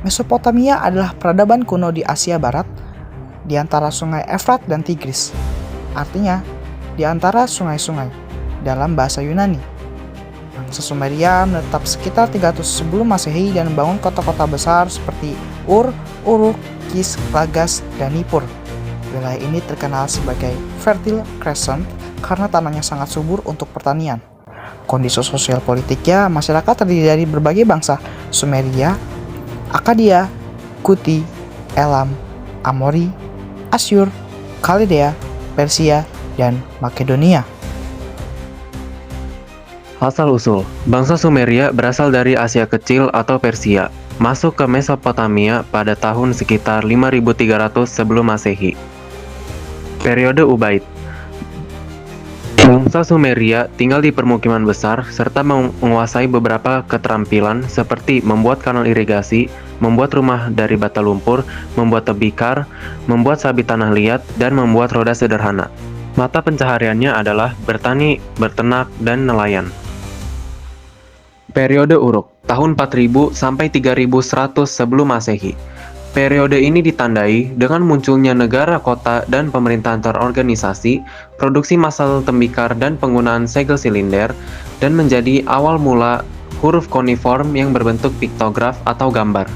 Mesopotamia adalah peradaban kuno di Asia Barat, di antara sungai Efrat dan Tigris. Artinya, di antara sungai-sungai, dalam bahasa Yunani. Bangsa Sumeria menetap sekitar 300 sebelum Masehi dan membangun kota-kota besar seperti Ur, Uruk, Kish, Lagas, dan Nippur. Wilayah ini terkenal sebagai Fertile Crescent karena tanahnya sangat subur untuk pertanian. Kondisi sosial politiknya, masyarakat terdiri dari berbagai bangsa: Sumeria, Akkadia, Kuti, Elam, Amori, Asyur, Kaldea, Persia, dan Makedonia. Asal-usul, bangsa Sumeria berasal dari Asia Kecil atau Persia, masuk ke Mesopotamia pada tahun sekitar 5300 sebelum Masehi. Periode Ubaid. Bangsa Sumeria tinggal di permukiman besar serta menguasai beberapa keterampilan seperti membuat kanal irigasi, membuat rumah dari bata lumpur, membuat tebikar, membuat sabit tanah liat, dan membuat roda sederhana. Mata pencahariannya adalah bertani, berternak, dan nelayan. Periode Uruk, tahun 4000 sampai 3100 sebelum Masehi. Periode ini ditandai dengan munculnya negara, kota, dan pemerintahan terorganisasi, produksi massal tembikar dan penggunaan segel silinder, dan menjadi awal mula huruf kuniform yang berbentuk piktograf atau gambar.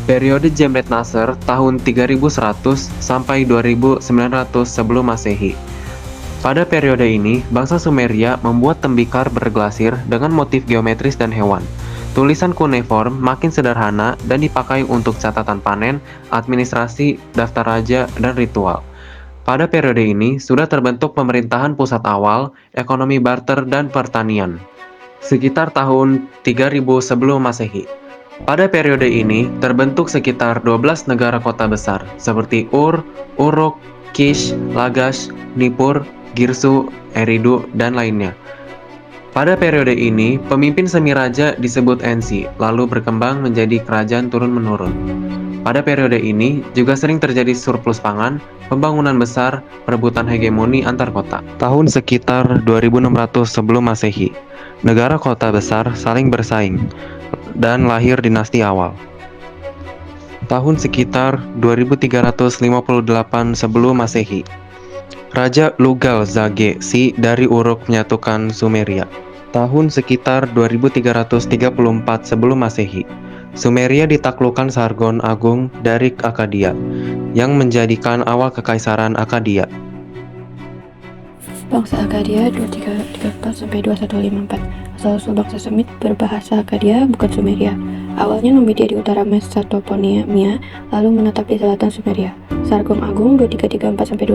Periode Jemret Nasr tahun 3100 sampai 2900 sebelum Masehi. Pada periode ini, bangsa Sumeria membuat tembikar berglasir dengan motif geometris dan hewan. Tulisan kuniform makin sederhana dan dipakai untuk catatan panen, administrasi, daftar raja, dan ritual. Pada periode ini, sudah terbentuk pemerintahan pusat awal, ekonomi barter, dan pertanian. Sekitar tahun 3000 sebelum Masehi. Pada periode ini, terbentuk sekitar 12 negara kota besar, seperti Ur, Uruk, Kish, Lagash, Nippur, Girsu, Eridu, dan lainnya. Pada periode ini, pemimpin semi raja disebut Ensi, lalu berkembang menjadi kerajaan turun-menurun. Pada periode ini, juga sering terjadi surplus pangan, pembangunan besar, perebutan hegemoni antar kota. Tahun sekitar 2600 sebelum Masehi, negara kota besar saling bersaing, dan lahir dinasti awal. Tahun sekitar 2358 sebelum Masehi, Raja Lugal Zage Si dari Uruk menyatukan Sumeria. Tahun sekitar 2334 sebelum Masehi, Sumeria ditaklukkan Sargon Agung dari Akkadia, yang menjadikan awal kekaisaran Akkadia. Bangsa Akkadia 2334 sampai 2154. Asal-usul bangsa Semit berbahasa Akkadia, bukan Sumeria. Awalnya Numidia di utara Mesopotamia, lalu menetap di selatan Sumeria. Sargon Agung 2334 sampai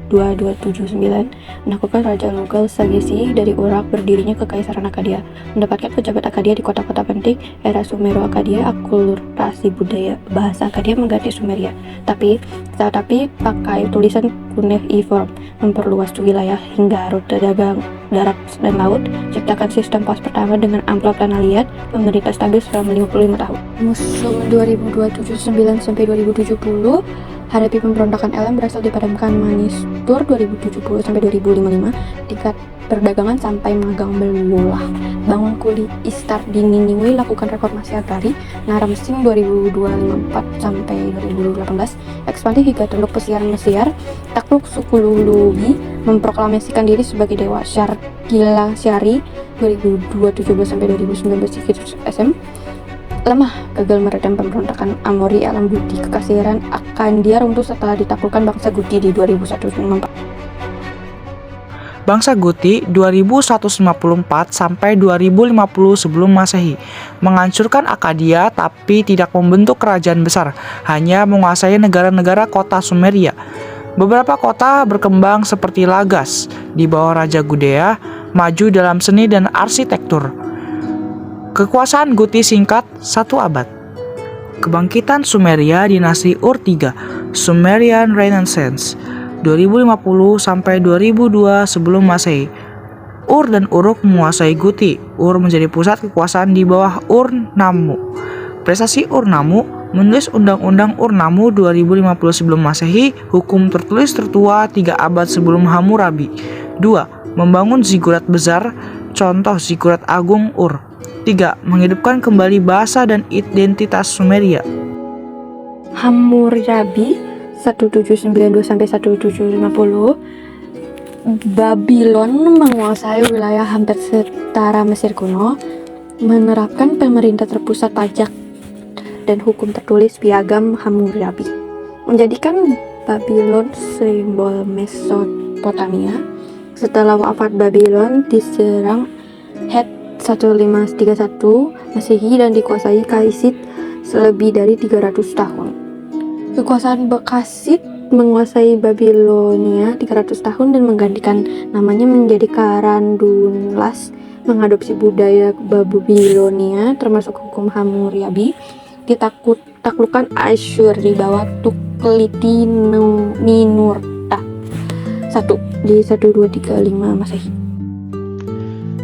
2279 menaklukkan Raja Lugal Zagesi dari Uruk, berdirinya Kekaisaran Akkadia, mendapatkan pejabat Akkadia di kota-kota penting. Era Sumero-Akkadia, akulturasi budaya bahasa Akkadia mengganti Sumeria, tapi pakai tulisan cuneiform, memperluas wilayah hingga rute dagang darat dan laut, ciptakan sistem pos pertama dengan amplop tanah liat, pemerintah stabil selama 55 tahun. Musim 2029 sampai 2070, hadapi pemberontakan Elam berhasil dipadamkan Manistur 2070 sampai 2055, tingkat perdagangan sampai magang belulah. Bangun kuli Istar di Niniwe, lakukan reformasi agrari. Naramsin 2024 sampai 2018, ekspansi hingga Teluk Pesiaran Mesiar, takluk suku Lulubi, memproklamasikan diri sebagai dewa. Syargila Syari 2017 sampai 2019 SM, lemah, gagal meredam pemberontakan Amori. Alam Guti, kekaisaran Akkadia runtuh setelah ditaklukkan bangsa Guti di 2154. Bangsa Guti 2154 sampai 2050 sebelum Masehi menghancurkan Akkadia tapi tidak membentuk kerajaan besar, hanya menguasai negara-negara kota Sumeria. Beberapa kota berkembang seperti Lagas di bawah Raja Gudea, maju dalam seni dan arsitektur. Kekuasaan Guti singkat 1 abad. Kebangkitan Sumeria dinasti Ur III, Sumerian Renaissance 2050 sampai 2002 sebelum Masehi. Ur dan Uruk menguasai Guti. Ur menjadi pusat kekuasaan di bawah Ur-Nammu. Prestasi Ur-Nammu menulis Undang-Undang Ur-Nammu 2050 sebelum Masehi, hukum tertulis tertua 3 abad sebelum Hammurabi. 2. Membangun zigurat besar, contoh zigurat agung Ur. 3. Menghidupkan kembali bahasa dan identitas Sumeria. Hammurabi 1792-1750. Babylon menguasai wilayah hampir setara Mesir kuno, menerapkan pemerintah terpusat, pajak, dan hukum tertulis piagam Hammurabi, menjadikan Babylon simbol Mesopotamia. Setelah wafat Babylon diserang Het 1531 Masehi dan dikuasai Kaisit selebih dari 300 tahun. Kekuasaan Bakasid menguasai Babilonia 300 tahun dan menggantikan namanya menjadi Karandunlas, mengadopsi budaya Babilonia termasuk hukum Hammurabi, ditaklukkan Asyur di bawah Tukliti Ninurta 1 di 1235 Masehi.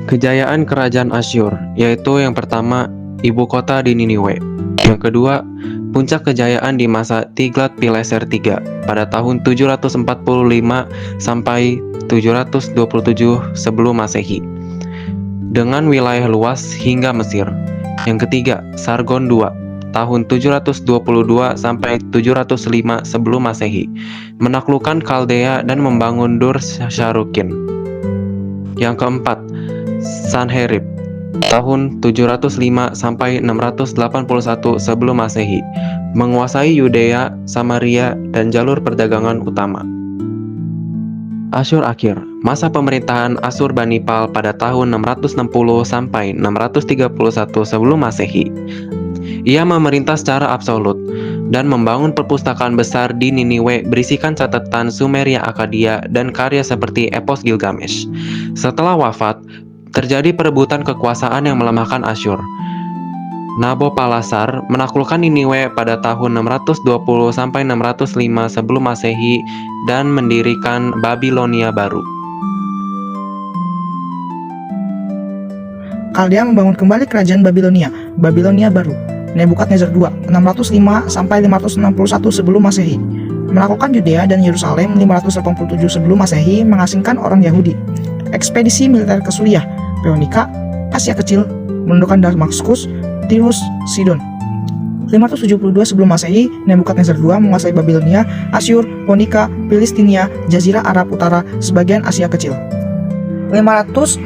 Kejayaan kerajaan Asyur, yaitu yang pertama, ibu kota di Niniwe. Yang kedua, puncak kejayaan di masa Tiglat-Pileser III pada tahun 745 sampai 727 sebelum Masehi, dengan wilayah luas hingga Mesir. Yang ketiga, Sargon II tahun 722 sampai 705 sebelum Masehi, menaklukkan Kaldea dan membangun Dur Syarukin. Yang keempat, Sanherib tahun 705 sampai 681 sebelum Masehi, menguasai Yudea, Samaria, dan jalur perdagangan utama. Asyur akhir, masa pemerintahan Asurbanipal pada tahun 660 sampai 631 sebelum Masehi. Ia memerintah secara absolut dan membangun perpustakaan besar di Niniwe berisikan catatan Sumeria, Akkadia, dan karya seperti Epos Gilgamesh. Setelah wafat, terjadi perebutan kekuasaan yang melemahkan Asyur. Nabopolassar menaklukkan Niniwe pada tahun 620 sampai 605 sebelum Masehi dan mendirikan Babilonia baru. Kaldea membangun kembali kerajaan Babilonia baru. Nebukadnezar II 605 sampai 561 sebelum Masehi, menaklukkan Yudea dan Yerusalem 587 sebelum Masehi, mengasingkan orang Yahudi. Ekspedisi militer ke Suriah, Phoenicia, Asia Kecil, menundukkan Damaskus, Tirus, Sidon. 572 sebelum Masehi, Nebukadnezar II menguasai Babilonia, Asyur, Phoenicia, Filistia, Jazirah Arab Utara, sebagian Asia Kecil. 567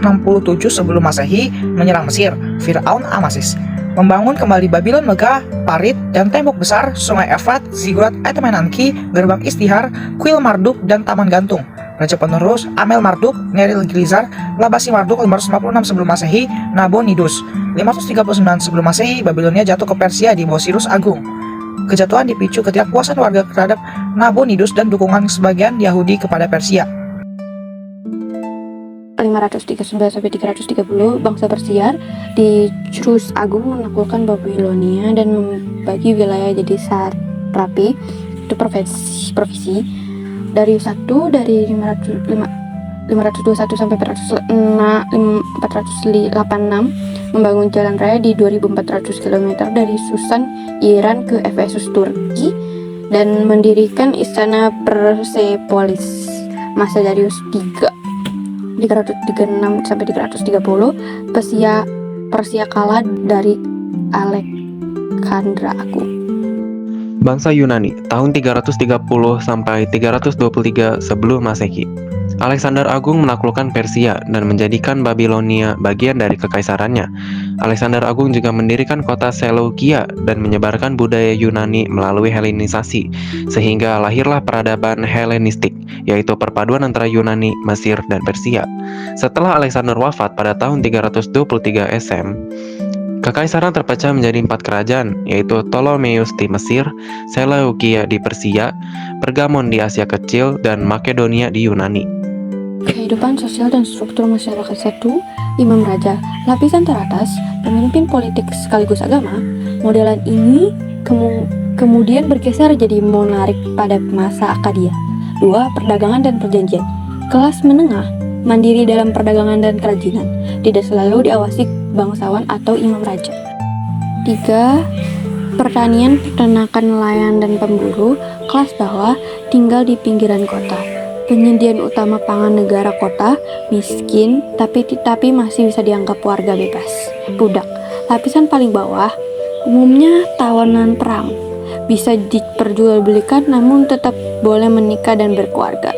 sebelum Masehi, menyerang Mesir, Fir'aun Amasis, membangun kembali Babylon megah, parit, dan tembok besar, Sungai Efrat, Ziggurat Etemenanki, Gerbang Istihar, Kuil Marduk, dan Taman Gantung. Raja penerus Amel Marduk, Neril Gilizar, Labasi Marduk 556 sebelum Masehi, Nabonidus 539 sebelum Masehi, Babilonia jatuh ke Persia di bawah Sirus Agung. Kejatuhan dipicu ketidakpuasan warga terhadap Nabonidus dan dukungan sebagian Yahudi kepada Persia. 539 sampai 330, bangsa Persia di Sirus Agung menaklukkan Babilonia dan membagi wilayah jadi satrapi, itu provinsi. Darius I dari 521 sampai 486 membangun jalan raya di 2400 km dari Susan, Iran ke Efesus, Turki, dan mendirikan istana Persepolis. Masa Darius III 336 sampai 330, Persia kalah dari Alexandra Agung. Bangsa Yunani tahun 330 sampai 323 sebelum Masehi. Alexander Agung menaklukkan Persia dan menjadikan Babilonia bagian dari kekaisarannya. Alexander Agung juga mendirikan kota Seleukia dan menyebarkan budaya Yunani melalui Helenisasi, sehingga lahirlah peradaban Helenistik, yaitu perpaduan antara Yunani, Mesir, dan Persia. Setelah Alexander wafat pada tahun 323 SM, kekaisaran terpecah menjadi 4 kerajaan, yaitu Ptolemeus di Mesir, Seleukia di Persia, Pergamon di Asia Kecil, dan Makedonia di Yunani. Kehidupan sosial dan struktur masyarakat 1. Imam Raja, lapisan teratas, pemimpin politik sekaligus agama. Modelan ini kemudian bergeser jadi monarik pada masa Akkadia. 2. Perdagangan dan perjanjian. Kelas menengah, mandiri dalam perdagangan dan kerajinan, tidak selalu diawasi bangsawan atau imam raja. 3. Pertanian, peternakan, nelayan, dan pemburu. Kelas bawah, tinggal di pinggiran kota. Penyediaan utama pangan negara kota, miskin, tapi masih bisa dianggap warga bebas, budak. Lapisan paling bawah umumnya tawanan perang, bisa diperjualbelikan namun tetap boleh menikah dan berkeluarga.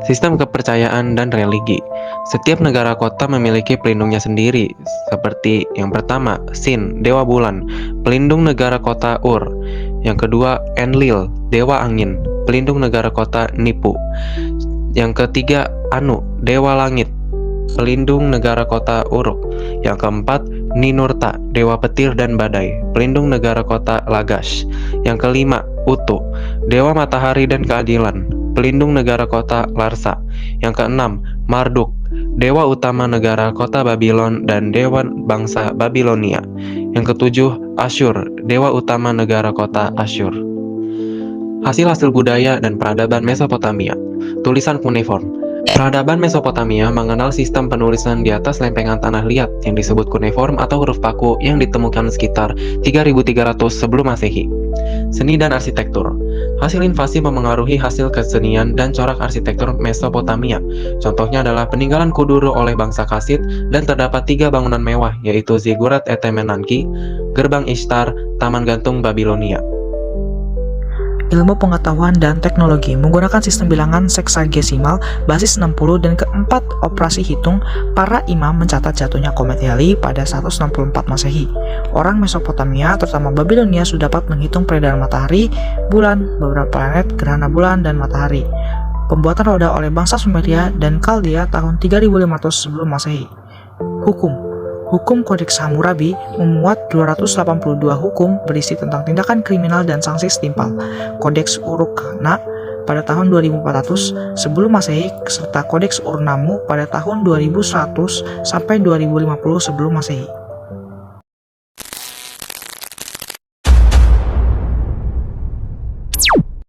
Sistem kepercayaan dan religi. Setiap negara kota memiliki pelindungnya sendiri, seperti yang pertama, Sin, dewa bulan, pelindung negara kota Ur. Yang kedua, Enlil, dewa angin, pelindung negara kota Nipu. Yang ketiga, Anu, dewa langit, pelindung negara kota Uruk. Yang keempat, Ninurta, dewa petir dan badai, pelindung negara kota Lagash. Yang kelima, Utu, dewa matahari dan keadilan, pelindung negara kota Larsa. Yang keenam, Marduk, dewa utama negara kota Babylon dan dewa bangsa Babilonia. Yang ketujuh, Asyur, dewa utama negara kota Asyur. Hasil-hasil budaya dan peradaban Mesopotamia. Tulisan kuneiform. Peradaban Mesopotamia mengenal sistem penulisan di atas lempengan tanah liat yang disebut kuneiform atau huruf paku yang ditemukan sekitar 3300 sebelum Masehi. Seni dan arsitektur. Hasil invasi memengaruhi hasil kesenian dan corak arsitektur Mesopotamia. Contohnya adalah peninggalan Kuduru oleh bangsa Kasit dan terdapat 3 bangunan mewah yaitu Ziggurat Etemenanki, Gerbang Ishtar, Taman Gantung Babilonia. Ilmu pengetahuan dan teknologi menggunakan sistem bilangan seksagesimal basis 60 dan keempat operasi hitung, para imam mencatat jatuhnya komet Halley pada 164 Masehi. Orang Mesopotamia, terutama Babilonia, sudah dapat menghitung peredaran matahari, bulan, beberapa planet, gerhana bulan, dan matahari. Pembuatan roda oleh bangsa Sumeria dan Kaldea tahun 3500 sebelum Masehi. Hukum Kodeks Hammurabi memuat 282 hukum berisi tentang tindakan kriminal dan sanksi setimpal. Kodeks Uruk-na pada tahun 2400 sebelum Masehi serta Kodeks Ur-Nammu pada tahun 2100 sampai 2050 sebelum Masehi.